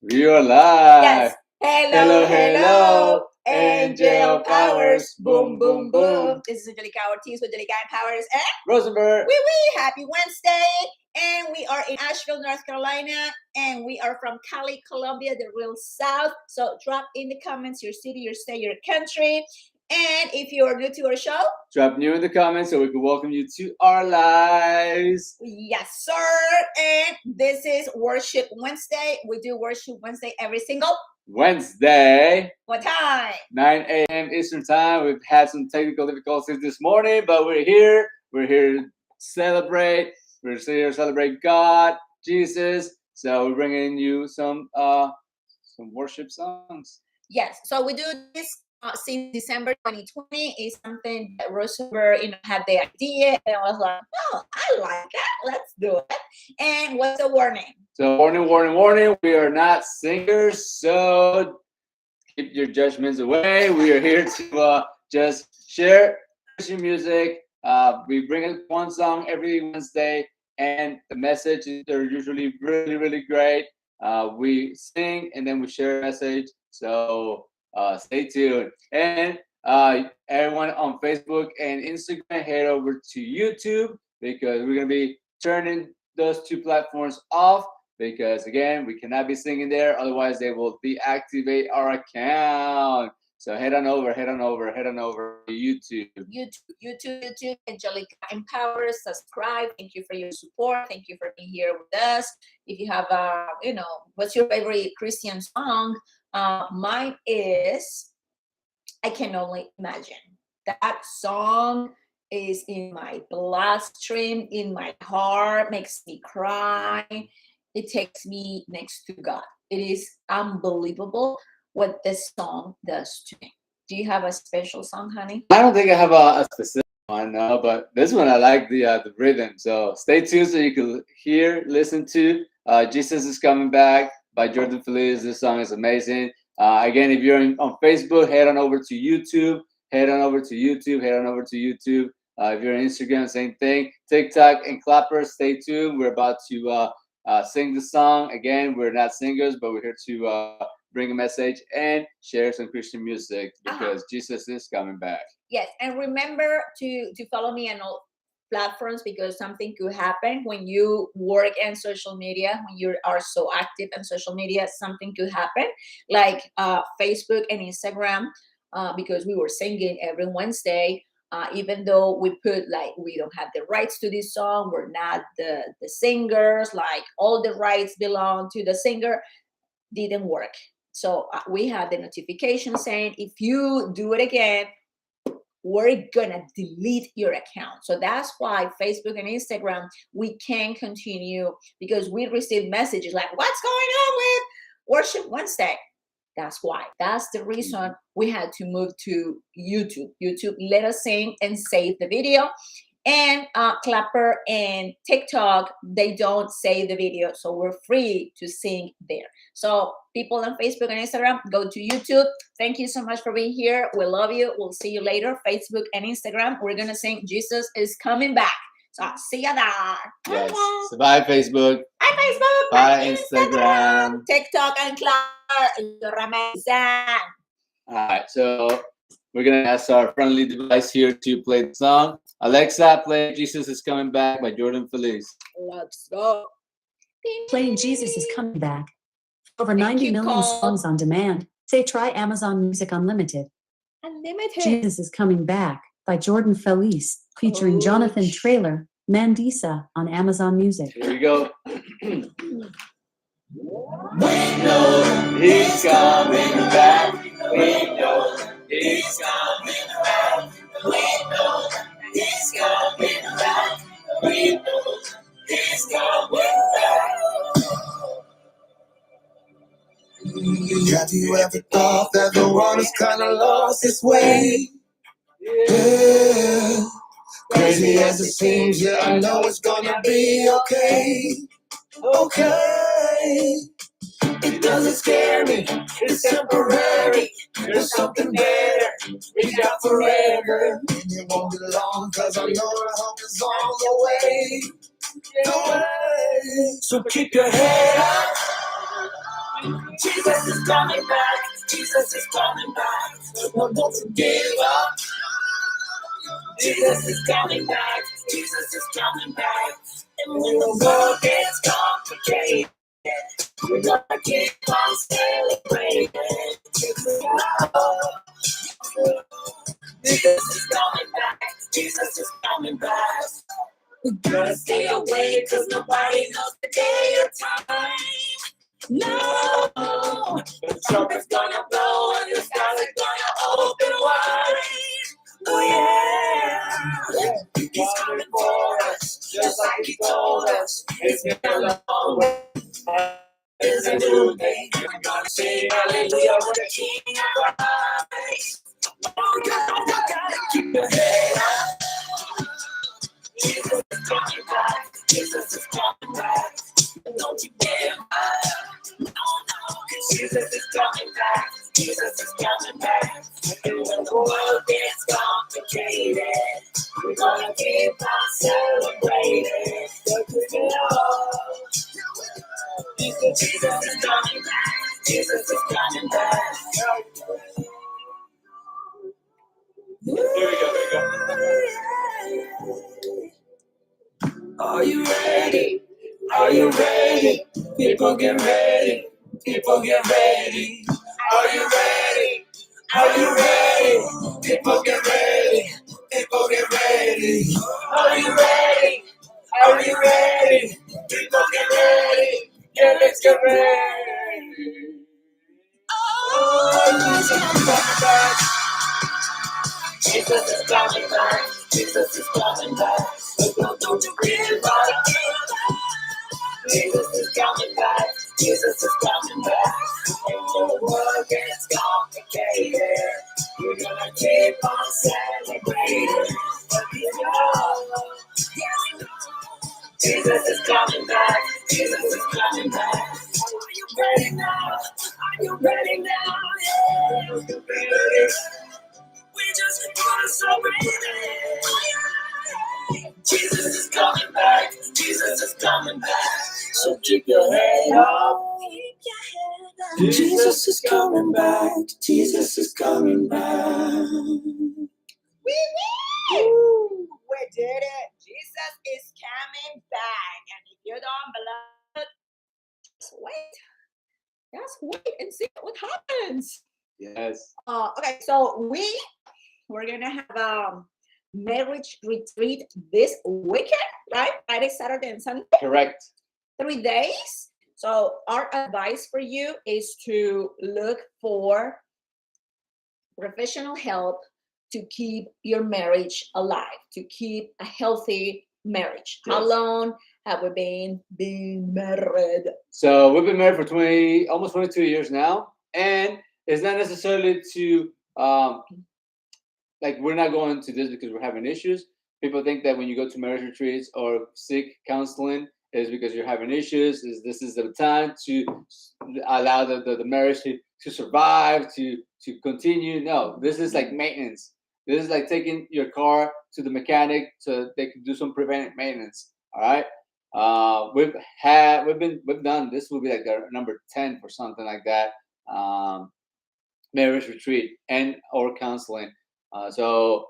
We are live. Yes. Hello, hello. Angel Powers. Boom, boom, boom. This is Angelica Ortiz with Angelica Powers and Rosenberg. Happy Wednesday. And we are in Asheville, North Carolina. And we are from Cali, Colombia, the real South. So drop in the comments your city, your state, your country. And if you are new to our show, drop new in the comments so we can welcome you to our lives. Yes, sir. And this is Worship Wednesday. We do Worship Wednesday every single Wednesday. What time? 9 a.m. Eastern Time. We've had some technical difficulties this morning, but we're here. We're here to celebrate. We're here to celebrate God, Jesus. So we're bringing you some worship songs. Yes. So we do this since December 2020. Is something that Rosenberg, had the idea, and I was like, "Oh, I like it. Let's do it." And what's the warning? So warning! We are not singers, so keep your judgments away. We are here to just share Christian music. We bring in one song every Wednesday, and the messages are usually really, really great. We sing and then we share a message. So stay tuned. And everyone on Facebook and Instagram, head over to YouTube because we're gonna be turning those two platforms off. Because again, we cannot be singing there, otherwise they will deactivate our account. So head on over to YouTube. YouTube, Angelica Empowers, subscribe. Thank you for your support. Thank you for being here with us. If you have what's your favorite Christian song? Mine is I Can Only Imagine. That song is in my bloodstream, in my heart, makes me cry. It takes me next to God. It is unbelievable what this song does to me. Do you have a special song, honey? I don't think I have a specific one, no, but this one I like the rhythm. So stay tuned so you can listen to Jesus is Coming Back by Jordan Feliz. This song is amazing. Again, if you're on Facebook, head on over to YouTube. If you're on Instagram, same thing. TikTok and Clapper, stay tuned. We're about to sing the song. Again, we're not singers, but we're here to bring a message and share some Christian music because Jesus is coming back. Yes, and remember to follow me on all platforms because something could happen when you work in social media, when you are so active in social media, something could happen like Facebook and Instagram because we were singing every Wednesday. Even though we put like we don't have the rights to this song, we're not the singers, like all the rights belong to the singer, didn't work. So we had the notification saying if you do it again, we're gonna delete your account. So that's why Facebook and Instagram we can continue because we receive messages like what's going on with Worship Wednesday. That's why. That's the reason we had to move to YouTube. YouTube let us sing and save the video. And Clapper and TikTok, they don't save the video. So we're free to sing there. So people on Facebook and Instagram, go to YouTube. Thank you so much for being here. We love you. We'll see you later. Facebook and Instagram. We're going to sing Jesus is Coming Back. So see you there. Yes. So bye Facebook. Bye Facebook. Bye Instagram. TikTok and Clapper. You're amazing. All right. So we're going to ask our friendly device here to play the song. Alexa, play Jesus is Coming Back by Jordan Feliz. Let's go. Playing Jesus is Coming Back. Over 90 million songs on demand. Say try Amazon Music Unlimited. Jesus is Coming Back by Jordan Feliz, featuring Jonathan Traylor, Mandisa on Amazon Music. Here we go. We know he's coming back. We know he's coming back. We know he's coming back. We know he's coming back. Have you ever thought that the world is kind of lost its way? Yeah. Crazy as it seems, yeah, I know it's gonna be okay. Okay. It doesn't scare me, it's temporary. There's something better, we got forever. And it won't be long, cause I know the hope is on the way. So keep your head up, Jesus is coming back. Jesus is coming back. No, don't you give up. Jesus is coming back. Jesus is coming back. And when the world gets complicated, we're gonna keep on celebrating. Jesus is coming back. Jesus is coming back. We gotta stay awake, cause nobody knows the day or time. No, the trumpet's gonna blow and the skies are gonna open wide. Oh yeah, he's coming for us, just like he told us. It's been a long way. It's a new day. We're gonna sing hallelujah with the King arrives. Oh, you gotta keep your head up. Jesus is coming back. Jesus is coming back. Don't you give up. No, no. Jesus is coming back. Jesus is coming back. And when the world gets complicated, we're gonna keep on celebrating. Jesus is coming back. Jesus is coming back. There we go. Are you ready? Are you ready? People get ready. People get ready. Are you ready? Are you ready? People get ready. People get ready. Are you ready? Are you ready? People get ready. Yeah, let's get ready. Oh, Jesus is coming back. Jesus is coming back. Jesus is coming back. Don't you give up. Jesus is coming back. Jesus is coming back. And when the world gets complicated, we're gonna keep on celebrating. Jesus is coming back. Jesus is coming back. Are you ready now? Are you ready now? Yeah, are you ready? We just wanna celebrate it. Jesus is coming back. Jesus is coming back. So keep your head up. Jesus is coming back. Jesus is coming back. We did it. Jesus is coming back. And if you don't believe it, just wait. Just wait and see what happens. Yes. Okay, so we're gonna have a marriage retreat this weekend, right? Friday, Saturday, and Sunday. Correct. 3 days. So our advice for you is to look for professional help to keep your marriage alive, to keep a healthy marriage. Yes. How long have we been married? So we've been married for almost 22 years now, and it's not necessarily to like we're not going to this because we're having issues. People think that when you go to marriage retreats or seek counseling is because you're having issues. This is the time to allow the marriage to survive, to continue. No, this is like maintenance. This is like taking your car to the mechanic so they can do some preventive maintenance. All right. We've done this will be like our number 10 for something like that. Marriage retreat and or counseling. So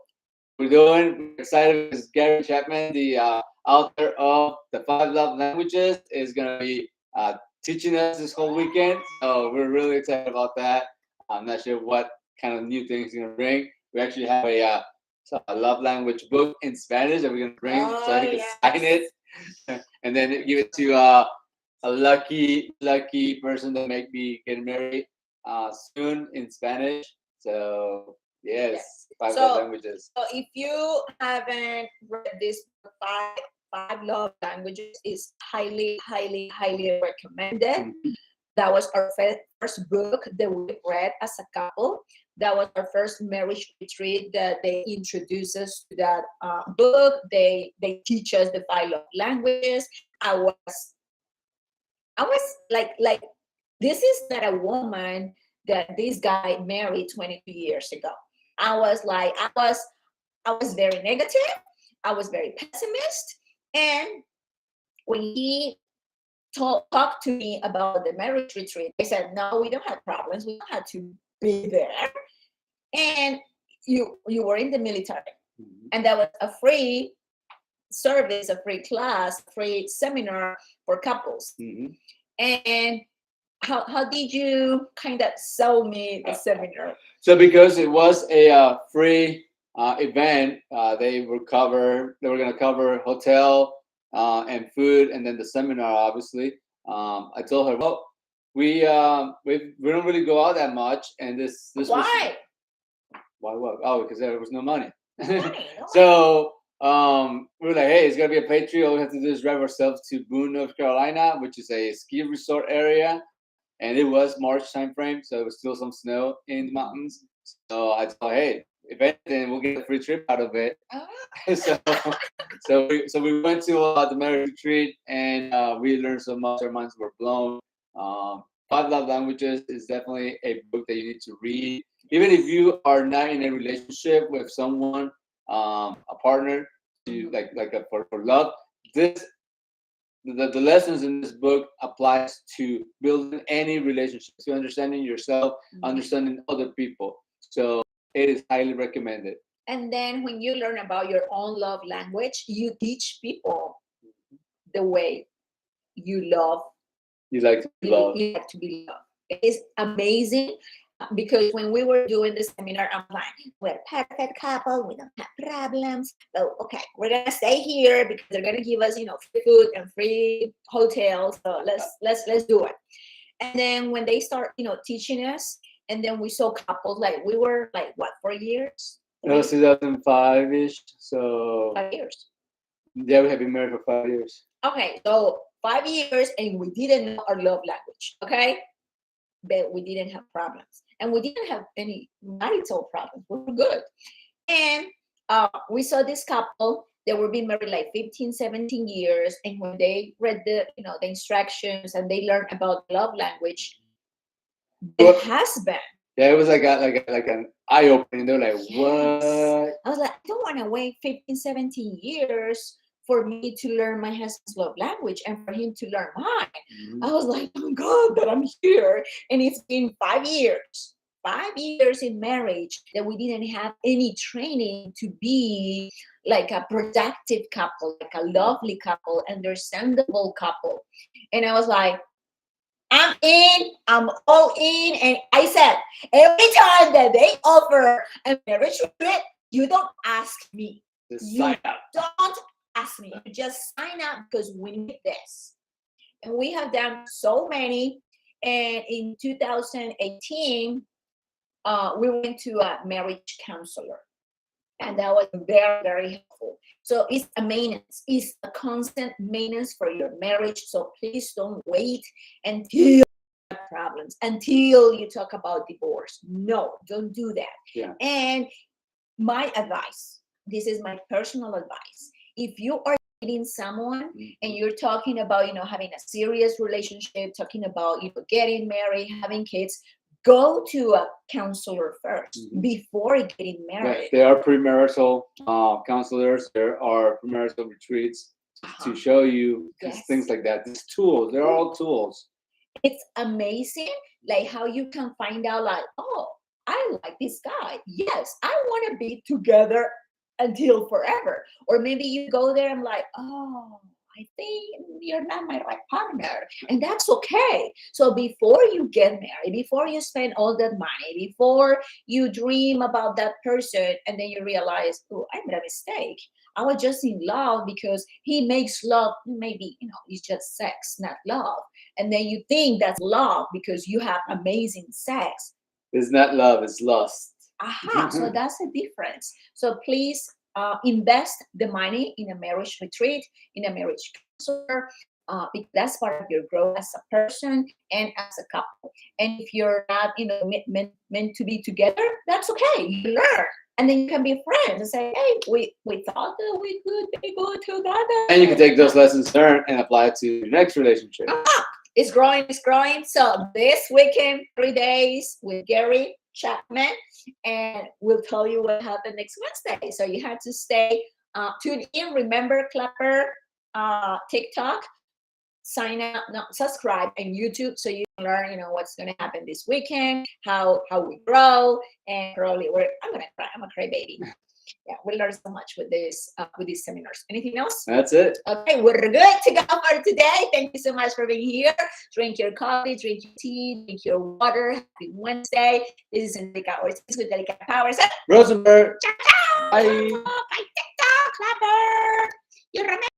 we're excited because Gary Chapman, the author of the 5 Love Languages, is going to be teaching us this whole weekend. So we're really excited about that. I'm not sure what kind of new things he's going to bring. We actually have a love language book in Spanish that we're going to bring so he can sign it and then give it to a lucky person that may be getting married soon in Spanish. So yes. 5 love languages. So if you haven't read this book, five love languages, is highly recommended. Mm-hmm. That was our first book that we read as a couple. That was our first marriage retreat that they introduced us to that book. They teach us the 5 love languages. I was like, this is not a woman that this guy married 22 years ago. I was very negative. I was very pessimist. And when he talked to me about the marriage retreat. I said, no, we don't have problems. We don't have to be there. And you were in the military, and that was a free service, a free class, a free seminar for couples. And how did you kind of sell me the seminar? So because it was a free event, they were going to cover hotel and food, and then the seminar, obviously. I told her, well, we don't really go out that much, and this Why? Why what? Oh, because there was no money. So we were like, hey, it's gonna be a Patreon. All we have to do is drive ourselves to Boone, North Carolina, which is a ski resort area, and it was March time frame, so it was still some snow in the mountains. So I thought, hey, if anything, we'll get a free trip out of it. So we went to the marriage retreat, and we learned so much. Our minds were blown. Five Love Languages is definitely a book that you need to read, even if you are not in a relationship with someone, a partner, for love. The lessons in this book applies to building any relationship, to understanding yourself, understanding other people. So it is highly recommended. And then when you learn about your own love language, you teach people the way you love. You like to be loved. You like to be loved. It is amazing, because when we were doing the seminar, I'm like, we're a perfect couple. We don't have problems. So, okay, we're going to stay here because they're going to give us, free food and free hotels. So let's do it. And then when they start, teaching us, and then we saw couples, like we were like, what, 4 years? It was 2005-ish. So 5 years. Yeah, we have been married for 5 years. Okay, so 5 years, and we didn't know our love language, okay? But we didn't have problems. And we didn't have any marital problems. We were good. And we saw this couple. They were being married like 15, 17 years. And when they read the instructions and they learned about love language, the husband. Yeah, it was like an eye-opening. They were like, what? I was like, I don't want to wait 15, 17 years for me to learn my husband's love language and for him to learn mine. I was like, oh God, that I'm here. And it's been 5 years. 5 years in marriage that we didn't have any training to be like a productive couple, like a lovely couple, understandable couple. And I was like, I'm in, I'm all in. And I said, every time that they offer a marriage retreat, you don't ask me. Sign up. Don't ask me. You just sign up because we need this. And we have done so many. And in 2018, we went to a marriage counselor. And that was very, very helpful. So it's a maintenance. It's a constant maintenance for your marriage. So please don't wait until you have problems, until you talk about divorce. No, don't do that. Yeah. And my advice, this is my personal advice. If you are dating someone and you're talking about, having a serious relationship, talking about, getting married, having kids, go to a counselor first before getting married. There are premarital counselors. There are premarital retreats to show you things like that. These tools, they're all tools. It's amazing, like how you can find out, like, oh, I like this guy. Yes, I want to be together until forever. Or maybe you go there and like, oh, I think you're not my right partner. And that's okay. So before you get married, before you spend all that money, before you dream about that person, and then you realize, oh, I made a mistake. I was just in love because he makes love. Maybe, it's just sex, not love. And then you think that's love because you have amazing sex. It's not love, it's lust. So that's the difference. So please, invest the money in a marriage retreat, in a marriage counselor, because that's part of your growth as a person and as a couple. And if you're not, meant to be together, that's okay. You learn, and then you can be friends and say, "Hey, we thought that we could be good together." And you can take those lessons learned and apply it to your next relationship. It's growing. It's growing. So this weekend, 3 days with Gary Chapman, and we'll tell you what happened next Wednesday. So you have to stay tuned in. Remember, Clapper TikTok, subscribe on YouTube so you can learn, what's going to happen this weekend, how we grow, and probably I'm going to cry. I'm a cry baby. Yeah, we learned so much with these seminars. Anything else? That's it. Okay, we're good to go for today. Thank you so much for being here. Drink your coffee, drink your tea, drink your water. Happy Wednesday. This is Angelica Ortiz with Angelica Powers. Rosenberg. Ciao, ciao. Bye. Bye, TikTok, clapper. You remember.